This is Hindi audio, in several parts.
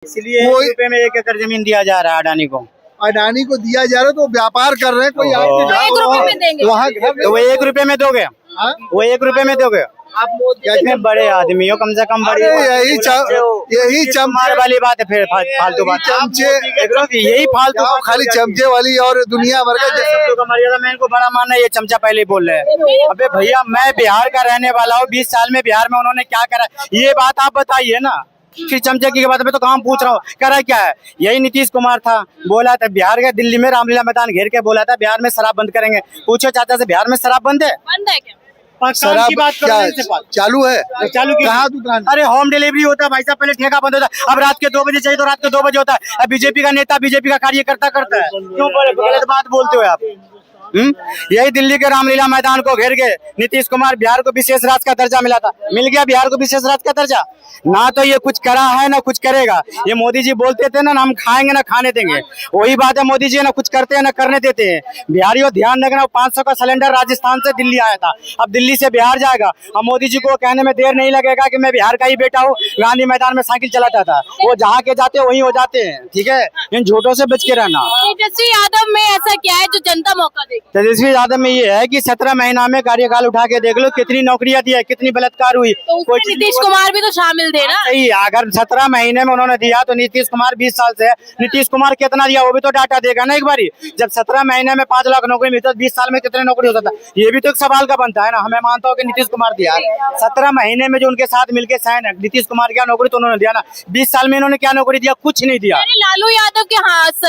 इसलिए रुपए में 1 एकड़ जमीन दिया जा रहा है अडानी को। अडानी को दिया जा रहा है तो व्यापार कर रहे हैं, कोई वहाँ तो वो 1 रुपए में दोगे? वो 1 रुपए में दोगे? आप कितने बड़े आदमी हो, कम से कम बड़े। यही चमचे वाली बात है, फिर फालतू बात। चमचे यही फालतू खाली चमचे वाली और दुनिया भर का मर्यादा मैं इनको बड़ा मानना, ये चमचा पहले ही बोल रहे हैं। अबे भैया मैं बिहार का रहने वाला हूँ, 20 साल में बिहार में उन्होंने क्या करा ये बात आप बताइए ना। फिर चमचे की बात में तो कहाँ पूछ रहा हूँ, करा क्या है? यही नीतीश कुमार था, बोला था बिहार के दिल्ली में रामलीला मैदान घेर के बोला था बिहार में शराब बंद करेंगे। पूछो चाचा से बिहार में शराब बंद है? बंद है क्या? शराब की बात चालू है? चालू कहाँ दुकान? अरे होम डिलीवरी होता है भाई साहब, पहले ठेका बंद होता है, अब रात के 2 बजे चाहिए तो रात के 2 बजे होता है। अब बीजेपी का नेता बीजेपी का कार्यकर्ता करता है, क्यों गलत बात बोलते हो आप? यही दिल्ली के रामलीला मैदान को घेर के नीतीश कुमार बिहार को विशेष राज्य का दर्जा मिला था, मिल गया बिहार को विशेष राज्य का दर्जा। ना तो ये कुछ करा है ना कुछ करेगा। ये मोदी जी बोलते थे ना हम खाएंगे ना खाने देंगे, वही बात है। मोदी जी ना कुछ करते हैं ना करने देते हैं। बिहारियों ध्यान रखना, 500 का सिलेंडर राजस्थान से दिल्ली आया था, अब दिल्ली से बिहार जाएगा। अब मोदी जी को कहने में देर नहीं लगेगा कि मैं बिहार का ही बेटा हूँ, गांधी मैदान में साइकिल चलाता था। वो जहाँ के जाते वहीं हो जाते हैं, ठीक है? इन झूठों से बच के रहना। तेजस्वी यादव में ऐसा क्या है जो जनता मौका देगी? तेजस्वी यादव में ये है कि 17 महीना में कार्यकाल उठा के देख लो, कितनी नौकरियां दी है, कितनी बलात्कार हुई। तो उसमें नीतीश कुमार भी तो शामिल थे ना? सही, अगर 17 महीने में उन्होंने दिया तो नीतीश कुमार 20 साल से है, नीतीश कुमार कितना दिया वो भी तो डाटा देगा ना एक बारी। जब 17 महीने में 5 लाख नौकरी मिलती है, 20 साल में कितने नौकरी होता था, ये भी तो एक सवाल का बनता है ना। हमें मानता हूँ कि नीतीश कुमार दिया 17 महीने में जो उनके साथ मिलकर साइन है, नीतीश कुमार क्या नौकरी तो उन्होंने दिया ना। 20 साल में इन्होंने क्या नौकरी दिया? कुछ नहीं दिया। लालू यादव के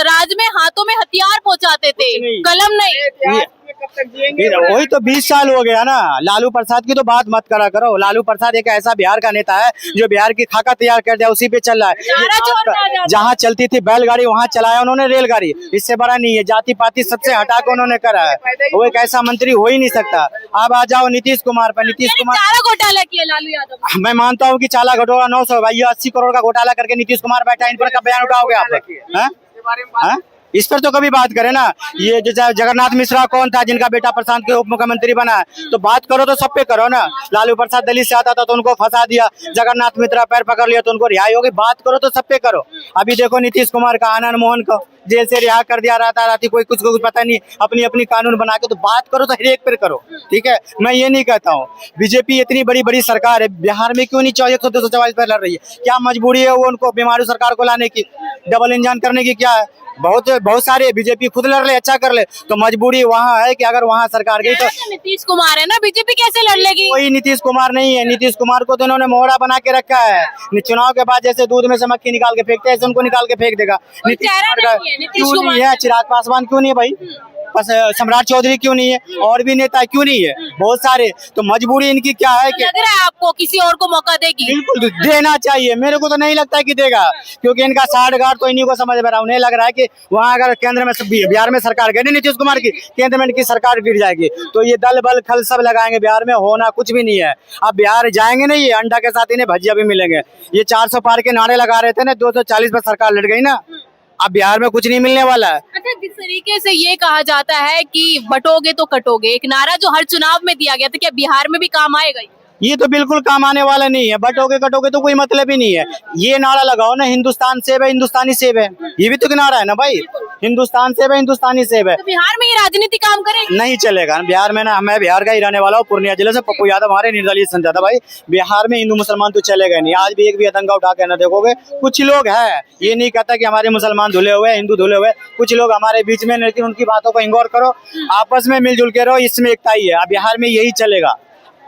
राज में हाथों में हथियार पहुंचाते थे, कलम नहीं। वही तो 20 साल हो गया ना। लालू प्रसाद की तो बात मत करा करो। लालू प्रसाद एक ऐसा बिहार का नेता है जो बिहार की खाका तैयार कर दिया, उसी पे चल रहा है। जहाँ चलती थी बैलगाड़ी वहाँ चलाया उन्होंने रेलगाड़ी, इससे बड़ा नहीं है। जाति पाति सबसे हटा के उन्होंने करा है, वो एक ऐसा मंत्री हो ही नहीं सकता। अब आ जाओ नीतीश कुमार पर। नीतीश कुमार चारा घोटाला किया लालू यादव। मैं मानता हूँ कि चाला घोटाला 900 भाई 80 करोड़ का घोटाला करके नीतीश कुमार बैठा, इन पर का बयान उठाओगे आप? इस पर तो कभी बात करें ना। ये जो जगन्नाथ मिश्रा कौन था जिनका बेटा प्रशांत के उप मुख्यमंत्री बना है, तो बात करो तो सब पे करो ना। लालू प्रसाद दलित से आता था तो उनको फंसा दिया, जगन्नाथ मिश्रा पैर पकड़ लिया तो उनको रिहाई होगी। बात करो तो सब पे करो। अभी देखो नीतीश कुमार का आनंद मोहन को जेल से रिहा कर दिया, रहता राती कोई कुछ को कुछ पता नहीं, अपनी अपनी कानून बना के। तो बात करो तो हर एक पर करो, ठीक है? मैं ये नहीं कहता हूँ बीजेपी इतनी बड़ी बड़ी सरकार है, बिहार में क्यों नहीं 144 पर लड़ रही है? क्या मजबूरी है वो उनको बीमारू सरकार को लाने की, डबल इंजन करने की? क्या है? बहुत सारे बीजेपी खुद लड़ ले, अच्छा कर ले, तो मजबूरी वहाँ है कि अगर वहाँ सरकार गई तो नीतीश कुमार है ना, बीजेपी कैसे लड़ लेगी? कोई नीतीश कुमार नहीं है। नीतीश कुमार को तो इन्होंने मोहरा बना के रखा है। चुनाव के बाद जैसे दूध में से मक्खी निकाल के फेंकते हैं, ऐसे उनको निकाल के फेंक देगा। नीतीश कुमार है, चिराग पासवान क्यों नहीं है भाई? सम्राट चौधरी क्यों नहीं है? और भी नेता क्यों नहीं है? बहुत सारे। तो मजबूरी इनकी क्या है कि लग रहा है आपको किसी और को मौका देगी? बिल्कुल देना चाहिए। मेरे को तो नहीं लगता है कि देगा, क्योंकि इनका साठ गांठ तो इन्हीं को समझ में रहा। उन्हें लग रहा है कि वहाँ अगर केंद्र में बिहार में सरकार गई नीतीश कुमार की, केंद्र में इनकी सरकार गिर जाएगी, तो ये दल बल खल सब लगाएंगे। बिहार में होना कुछ भी नहीं है। अब बिहार जाएंगे नहीं, ये अंडा के साथ इन्हें भजिया भी मिलेंगे। ये 400 पार के नारे लगा रहे थे ना, 240 पर सरकार लड़ गई ना। अब बिहार में कुछ नहीं मिलने वाला है। अच्छा, जिस तरीके से ये कहा जाता है कि बटोगे तो कटोगे, एक नारा जो हर चुनाव में दिया गया था, क्या बिहार में भी काम आएगा? ये तो बिल्कुल काम आने वाला नहीं है। बटोगे कटोगे तो कोई मतलब ही नहीं है। ये नारा लगाओ ना, हिंदुस्तान सेब है, हिंदुस्तानी सेब है, ये भी तो नारा है ना भाई। हिंदुस्तान सेब है, हिंदुस्तानी सेब है। तो बिहार में ये राजनीति काम करेगी? नहीं चलेगा बिहार में ना। मैं बिहार का ही रहने वाला हूँ, पूर्णिया जिले से। पप्पू यादव हमारे निर्दलीय संसद भाई। बिहार में हिंदू मुसलमान तो चलेगा नहीं। आज भी एक भी आतंका उठा के ना देखोगे। कुछ लोग है, ये नहीं कहता कि हमारे मुसलमान धुले हुए, हिंदू धुले हुए, कुछ लोग हमारे बीच में, लेकिन उनकी बातों को इग्नोर करो, आपस में मिलजुल के रहो, इसमें एकता ही है। बिहार में यही चलेगा।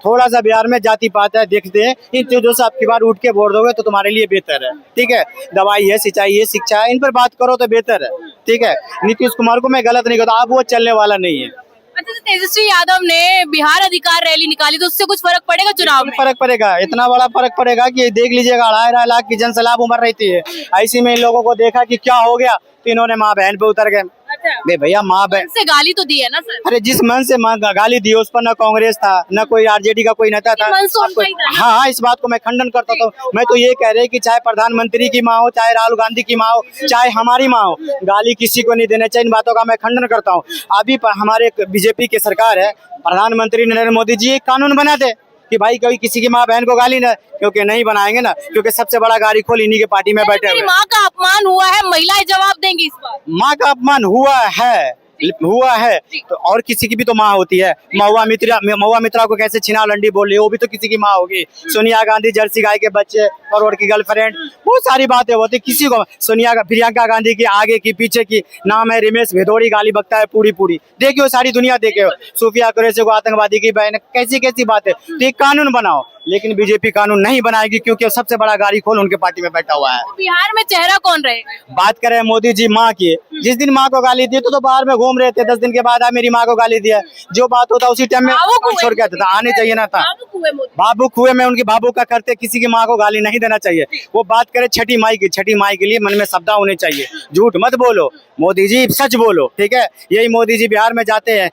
थोड़ा सा बिहार में जाति पात है, देखते हैं। इन चीजों से आपकी बार उठ के वोट दोगे तो तुम्हारे लिए बेहतर है, ठीक है? दवाई है, सिंचाई है, शिक्षा है, इन पर बात करो तो बेहतर है, ठीक है? नीतीश कुमार को मैं गलत नहीं कहता, अब वो चलने वाला नहीं है। अच्छा, तेजस्वी यादव ने बिहार अधिकार रैली निकाली, तो उससे कुछ फर्क पड़ेगा चुनाव में? फर्क पड़ेगा, इतना बड़ा फर्क पड़ेगा कि देख लीजिएगा, 2.5 लाख की जनसैलाब उमड़ रही है। ऐसी में इन लोगों को देखा कि क्या हो गया, तो इन्होंने माँ बहन पे उतर गए। अच्छा भैया, माँ बहन से गाली तो दी है ना सर? अरे जिस मन से गाली दी, उस पर न कांग्रेस था, न कोई आरजेडी का कोई नेता था। हाँ, इस बात को मैं खंडन करता हूँ। मैं तो ये कह रहे कि चाहे प्रधानमंत्री की माँ हो, चाहे राहुल गांधी की माँ हो, चाहे हमारी माँ हो, गाली किसी को नहीं देना चाहिए। इन बातों का मैं खंडन करता हूँ। अभी हमारे बीजेपी की सरकार है, प्रधानमंत्री नरेंद्र मोदी जी एक कानून बना दे कि भाई कभी किसी की माँ बहन को गाली ना, क्योंकि नहीं बनाएंगे ना, क्योंकि सबसे बड़ा गाली खोल इन्हीं के पार्टी में बैठे मेरी हुए। माँ का अपमान हुआ है, महिलाएं जवाब देंगी इस बार। माँ का अपमान हुआ है तो और किसी की भी तो माँ होती है। महुआ मित्रा को कैसे छिना लंडी बोल रही है, वो भी तो किसी की माँ होगी। सोनिया गांधी जर्सी गाय के बच्चे, करोड़ की गर्लफ्रेंड, बहुत सारी बातें होती, किसी को प्रियंका गांधी की आगे की पीछे की, नाम है रमेश भिदोड़ी, गाली बकता है पूरी देखियो, सारी दुनिया देखियो। सूफिया कुरैशी को आतंकवादी की बहन, कैसी बातें। तो एक कानून बनाओ, लेकिन बीजेपी कानून नहीं बनाएगी, क्योंकि सबसे बड़ा गाली खोल उनके पार्टी में बैठा हुआ है। बिहार में चेहरा कौन रहेगा? बात करें मोदी जी माँ की, जिस दिन माँ को गाली दी तो बाहर में घूम रहे थे, 10 दिन के बाद मेरी माँ को गाली दिया, जो बात होता उसी टाइम में छोड़ के आता था, आने चाहिए ना था। बाबू कुएं में उनकी बाबू का करते, किसी की माँ को गाली नहीं देना चाहिए। वो बात करे छठी माई के लिए मन में शब्द होने चाहिए, झूठ मत बोलो मोदी जी, सच बोलो, ठीक है। यही मोदी जी बिहार में जाते हैं,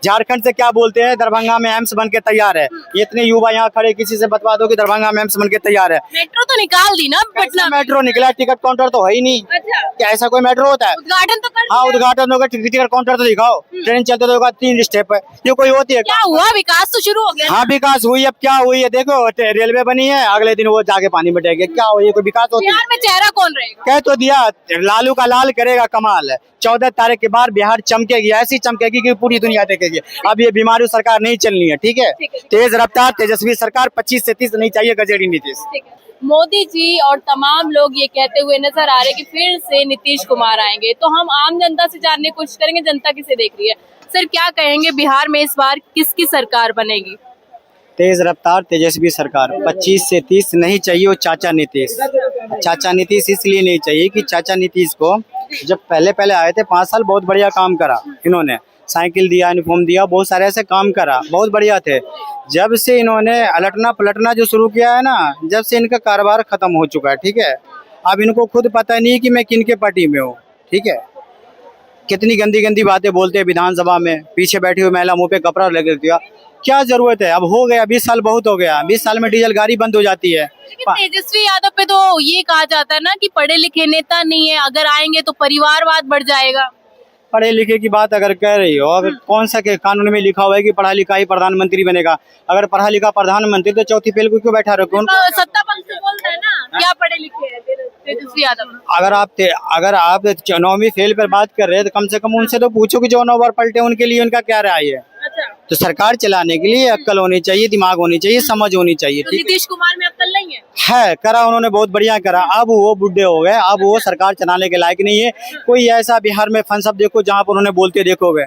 झारखंड से क्या बोलते हैं, दरभंगा में एम्स बन के तैयार है। इतने युवा यहाँ खड़े, किसी से बतवा दो कि दरभंगा में एम्स बन के तैयार है। मेट्रो तो निकाल दी ना पटना में। मेट्रो निकला, टिकट काउंटर तो है ही नहीं। अच्छा, क्या ऐसा कोई मेट्रो होता है? उद्घाटन तो कर हाँ, दिया। उद्घाटन होगा, टिकट काउंटर तो दिखाओ। ट्रेन चलते तो 3 स्टेप है, ये कोई होती है? क्या हुआ, विकास तो शुरू हो गया ना? हाँ, विकास हुई, अब क्या हुई है देखो, रेलवे बनी है, अगले दिन वो जाके पानी में टेके, क्या हुई, कोई विकास होती है? बिहार में चेहरा कौन रहेगा? कह तो दिया, लालू का लाल करेगा कमाल। 14 तारीख के बाद बिहार चमकेगी, ऐसी चमकेगी कि पूरी दुनिया देखेगी। अब ये बीमारू सरकार नहीं चलनी है, ठीक है। तेज रफ्तार तेजस्वी सरकार, 25 से 30 नहीं चाहिए गजेड़ी नीतीश। ठीक है। मोदी जी और तमाम लोग ये कहते हुए नजर आ रहे हैं कि फिर से नीतीश कुमार आएंगे, तो हम आम जनता से जानने की कोशिश करेंगे, जनता किसे देख रही है। सर, क्या कहेंगे, बिहार में इस बार किसकी सरकार बनेगी? तेज रफ्तार तेजस्वी सरकार, 25 से 30 नहीं चाहिए। वो चाचा नीतीश इसलिए नहीं चाहिए कि चाचा नीतीश को जब पहले आए थे 5 साल बहुत बढ़िया काम करा इन्होंने, साइकिल दिया, यूनिफॉर्म दिया, बहुत सारे ऐसे काम करा, बहुत बढ़िया थे। जब से इन्होंने अलटना पलटना जो शुरू किया है ना, जब से इनका कारोबार खत्म हो चुका है, ठीक है। अब इनको खुद पता नहीं कि मैं किन के पार्टी में हूँ, ठीक है। कितनी गंदी बातें बोलते हैं विधानसभा में, पीछे बैठी हुई महिला मुंह पे कपड़ा लगा दिया, क्या जरूरत है? अब हो गया, 20 साल बहुत हो गया, 20 साल में डीजल गाड़ी बंद हो जाती है। लेकिन तेजस्वी यादव पे तो ये कहा जाता है ना कि पढ़े लिखे नेता नहीं है, अगर आएंगे तो परिवारवाद बढ़ जाएगा। पढ़े लिखे की बात अगर कह रही हो, अगर कौन सा के कानून में लिखा हुआ है कि पढ़ा लिखा ही प्रधानमंत्री बनेगा? अगर पढ़ा लिखा प्रधानमंत्री तो चौथी पेल को क्यों बैठा रखो? तो सत्ता पक्ष से बोल रहे हैं ना, क्या पढ़े लिखे हैं तेजस्वी यादव? अगर आप 9वीं फेल पर बात कर रहे हैं तो कम से कम उनसे तो पूछो कि जो 9 बार पलटे उनके लिए उनका क्या राय है। अच्छा, तो सरकार चलाने के लिए अक्ल होनी चाहिए, दिमाग होनी चाहिए, समझ होनी चाहिए, तो ठीक है। नीतीश कुमार में अक्ल नहीं है, करा उन्होंने, बहुत बढ़िया करा। अब वो बुढ़े हो गए, अब वो सरकार चलाने के लायक नहीं है। कोई ऐसा बिहार में फन सब देखो जहाँ पर उन्होंने बोलते देखोगे,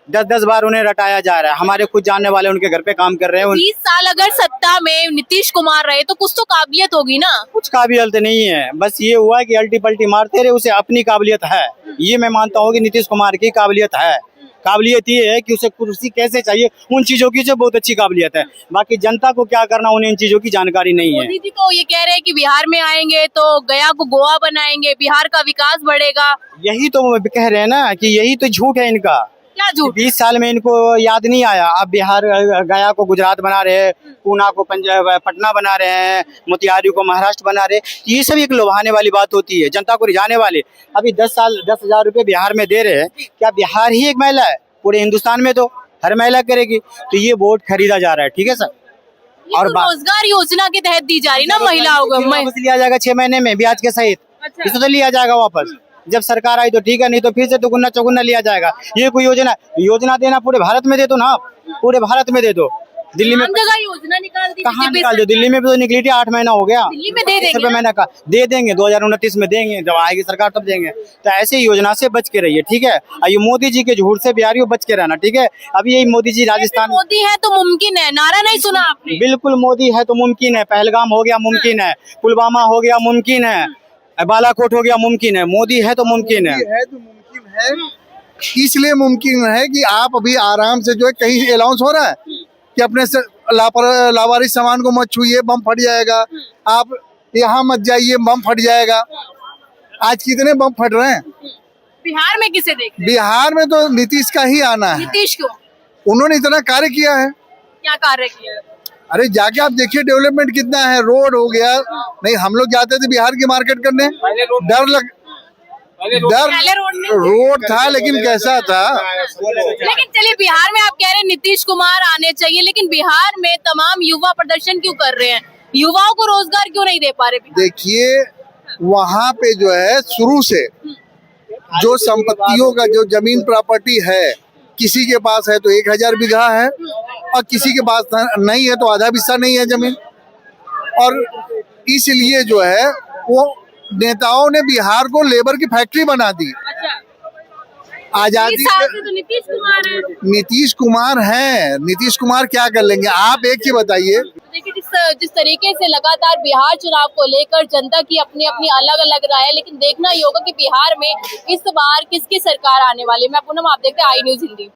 10-10 बार उन्हें रटाया जा रहा है। हमारे खुद जानने वाले उनके घर पे काम कर रहे हैं। 20 साल अगर सत्ता में नीतीश कुमार रहे तो कुछ तो काबिलियत होगी ना? कुछ काबिलियत नहीं है, बस ये हुआ कि अल्टी पल्टी मारते रहे, उसे अपनी काबिलियत है। ये मैं मानता हूँ कि नीतीश कुमार की काबिलियत है। काबिलियत ये है कि उसे कुर्सी कैसे चाहिए, उन चीजों की जो बहुत अच्छी काबिलियत है। बाकी जनता को क्या करना, उन्हें इन चीजों की जानकारी नहीं है। मोदी जी तो ये कह रहे हैं कि बिहार में आएंगे तो गया को गोवा बनाएंगे, बिहार का विकास बढ़ेगा। यही तो कह रहे हैं ना कि यही तो झूठ है इनका। क्या झूठ? 20 साल में इनको याद नहीं आया। अब बिहार गया को गुजरात बना रहे हैं, पूना को पटना बना रहे हैं, मोतिहारी को महाराष्ट्र बना रहे हैं। ये सब एक लुभाने वाली बात होती है, जनता को रिझाने वाली। अभी 10,000 रुपए बिहार में दे रहे हैं, क्या बिहार ही एक महिला है? पूरे हिंदुस्तान में तो हर महिला करेगी। तो ये वोट खरीदा जा रहा है, ठीक है सर। और तो रोजगार योजना के तहत दी जा रही ना महिलाओं को। वापस लिया जाएगा 6 महीने में ब्याज के सहित। अच्छा। इसे तो लिया जाएगा वापस, जब सरकार आई तो ठीक है, नहीं तो फिर से दुगुना चौगुना लिया जाएगा। ये कोई योजना देना पूरे भारत में दे दो ना, आप पूरे भारत में दे दो। दिल्ली में जगह योजना निकाल दी, कहाँ निकाल दो? दिल्ली में भी तो निकली थी, 8 महीना हो गया। दिल्ली में दे देंगे, मैंने कहा दे देंगे, 2029 में देंगे, जब आएगी सरकार तब देंगे। तो ऐसे योजना से बच के रहिए, ठीक है। ये मोदी जी के झूठ से बिहारियों बच के रहना, ठीक है। अभी यही मोदी जी राजस्थान, मोदी है तो मुमकिन है, नारा नहीं सुना आपने? बिल्कुल मोदी है तो मुमकिन है। पहलगाम हो गया, मुमकिन है। पुलवामा हो गया, मुमकिन है। बालाकोट हो गया, मुमकिन है। मोदी है तो मुमकिन है। तो मुमकिन है, इसलिए मुमकिन है कि आप अभी आराम से जो है, कहीं अलाउंस हो रहा है कि अपने से लावारिस सामान को मत छूइए, बम फट जाएगा। आप यहाँ मत जाइए, बम फट जाएगा। आज कितने बम फट रहे हैं बिहार में? किसे देख रहे हैं? बिहार में तो नीतीश का ही आना है। नीतीश को उन्होंने इतना कार्य किया है। क्या कार्य किया है? अरे जाके आप देखिए डेवलपमेंट कितना है, रोड हो गया। नहीं, हम लोग जाते थे बिहार की मार्केट करने, डर पहले रोड था, लेकिन कैसा था? लेकिन चलिए, बिहार में आप कह रहे हैं नीतीश कुमार आने चाहिए, लेकिन बिहार में तमाम युवा प्रदर्शन क्यों कर रहे हैं? युवाओं को रोजगार क्यों नहीं दे पा रहे? देखिए, वहाँ पे जो है शुरू से जो संपत्तियों का जो जमीन प्रॉपर्टी है, किसी के पास है तो 1000 बीघा है, और किसी के पास नहीं है तो आधा हिस्सा नहीं है जमीन। और इसलिए जो है वो नेताओं ने बिहार को लेबर की फैक्ट्री बना दी। आजादी इस साल के से तो नीतीश कुमार है। नीतीश कुमार हैं, नीतीश कुमार क्या कर लेंगे? आप एक ही बताइए। देखिए, जिस तरीके से लगातार बिहार चुनाव को लेकर जनता की अपनी अपनी अलग अलग राय है, लेकिन देखना ही होगा कि बिहार में इस बार किसकी सरकार आने वाली है। मैं पूनम, आप देखते हैं आई न्यूज़ हिंदी।